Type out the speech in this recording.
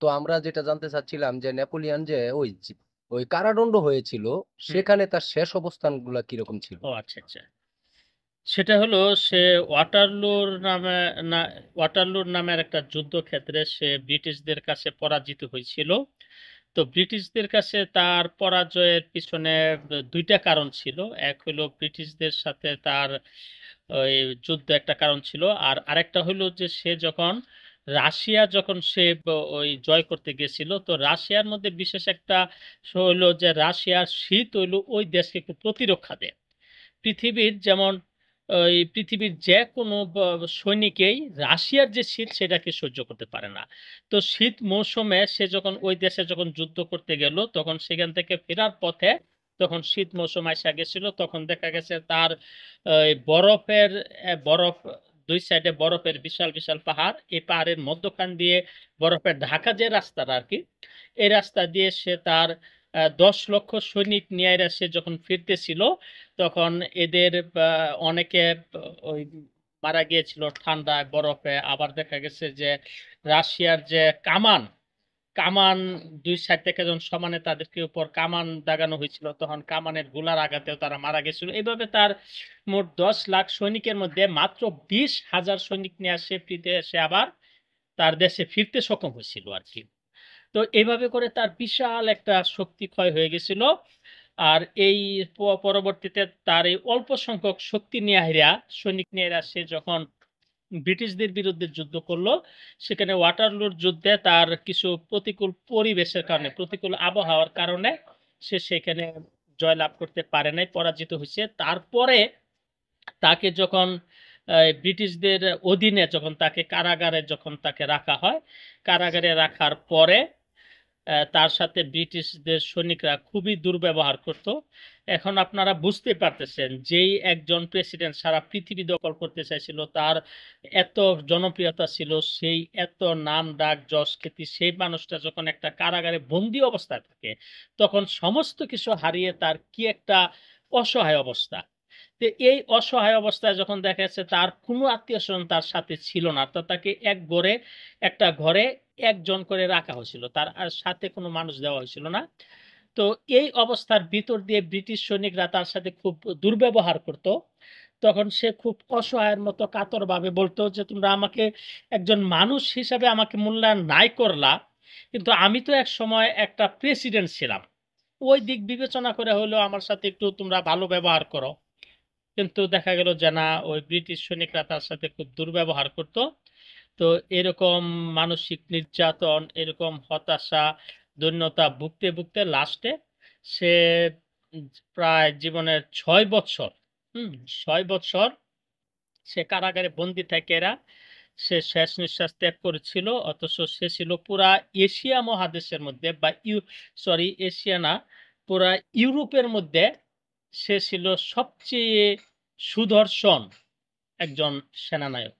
তো আমরা যেটা জানতে চাচ্ছিলাম যে নেপোলিয়ন যে ওই কারাদণ্ড হয়েছিল, হুম। সেখানে তার শেষ অবস্থানগুলা কিরকম ছিল? ও আচ্ছা আচ্ছা। সেটা হলো সে ওয়াটারলুর নামে না ওয়াটারলুর নামের একটা যুদ্ধক্ষেত্রে সে ব্রিটিশদের কাছে পরাজিত হয়েছিল। তো ব্রিটিশদের কাছে তার পরাজয়ের পিছনে দুইটা কারণ ছিল। এক হলো ব্রিটিশদের সাথে তার ওই যুদ্ধ একটা কারণ ছিল, আর আরেকটা হলো যে সে যখন রাশিয়া যখন সে ওই জয় করতে গেছিল, তো রাশিয়ার মধ্যে বিশেষ একটা হইলো যে রাশিয়ার শীত হইলো ওই দেশকে একটু প্রতিরক্ষা দেয়। পৃথিবীর যেমন ওই পৃথিবীর যে কোনো সৈনিকেই রাশিয়ার যে শীত সেটাকে সহ্য করতে পারে না। তো শীত মৌসুমে সে যখন ওই দেশে যখন যুদ্ধ করতে গেল, তখন সেখান থেকে ফেরার পথে তখন শীত মৌসুম আসা গেছিল, তখন দেখা গেছে তার বরফের বরফ, দুই সাইডে বরফের বিশাল বিশাল পাহাড়, এই পাহাড়ের মধ্যখান দিয়ে বরফের ঢাকা যে রাস্তাটা আর কি, এই রাস্তা দিয়ে সে তার 10 লক্ষ সৈনিক নিয়ে এরা সে যখন ফিরতেছিল, তখন এদের অনেকে ওই মারা গিয়েছিল ঠান্ডায় বরফে। আবার দেখা গেছে যে রাশিয়ার যে কামান কামান দুই সাইড থেকে যখন সমানে তাদেরকে উপর কামান দাগানো হয়েছিল, তখন কামানের গোলার আঘাতেও তারা মারা গেছিল। এইভাবে তার মোট 10 লাখ সৈনিকের মধ্যে মাত্র 20,000 সৈনিক নিয়ে আসে ফিরতে এসে আবার তার দেশে ফিরতে সক্ষম হয়েছিল আর কি। তো এইভাবে করে তার বিশাল একটা শক্তি ক্ষয় হয়ে গেছিল। আর এই পরবর্তীতে তার এই অল্প সংখ্যক শক্তি নিয়ে হেরা সৈনিক নিয়ে হেরা সে যখন ব্রিটিশদের বিরুদ্ধে যুদ্ধ করলো, সেখানে ওয়াটারলুর যুদ্ধে তার কিছু প্রতিকূল পরিবেশের কারণে, প্রতিকূল আবহাওয়ার কারণে সে সেখানে জয়লাভ করতে পারে নাই, পরাজিত হয়েছে। তারপরে তাকে যখন ব্রিটিশদের অধীনে যখন তাকে কারাগারে যখন তাকে রাখা হয়, কারাগারে রাখার পরে তার সাথে ব্রিটিশদের সৈনিকরা খুবই দুর্ব্যবহার করত। এখন আপনারা বুঝতে পারতেছেন, যেই একজন প্রেসিডেন্ট সারা পৃথিবী দখল করতে চাইছিল, তার এত জনপ্রিয়তা ছিল, সেই এত নাম ডাক যশ খ্যাতি, সেই মানুষটা যখন একটা কারাগারে বন্দি অবস্থায় থাকে, তখন সমস্ত কিছু হারিয়ে তার কি একটা অসহায় অবস্থা। তো এই অসহায় অবস্থায় যখন দেখা যাচ্ছে তার কোনো আত্মীয় স্বজন তার সাথে ছিল না, তো তাকে একটা ঘরে একজন করে রাখা হয়েছিল, তার আর সাথে কোনো মানুষ দেওয়া হয়েছিল না। তো এই অবস্থার ভিতর দিয়ে ব্রিটিশ সৈনিকরা তার সাথে খুব দুর্ব্যবহার করত। তখন সে খুব অসহায়ের মতো কাতর ভাবে বলতো যে তোমরা আমাকে একজন মানুষ হিসাবে আমাকে মূল্যায়ন নাই করলা, কিন্তু আমি তো এক সময় একটা প্রেসিডেন্ট ছিলাম, ওই দিক বিবেচনা করে হলেও আমার সাথে একটু তোমরা ভালো ব্যবহার করো। কিন্তু দেখা গেল যে না, ওই ব্রিটিশ সৈনিকরা তার সাথে খুব দুর্ব্যবহার করত। তো এরকম মানসিক নির্যাতন, এরকম হতাশা, দৈন্যতা ভুগতে ভুগতে লাস্টে সে প্রায় জীবনের 6 বছর, 6 বছর সে কারাগারে বন্দি থাকে এরা, সে শেষ নিঃশ্বাস ত্যাগ করেছিল। অথচ সে ছিল পুরা এশিয়া মহাদেশের মধ্যে বা এশিয়া না, পুরা ইউরোপের মধ্যে সে ছিল সবচেয়ে সুদর্শন একজন সেনানায়ক।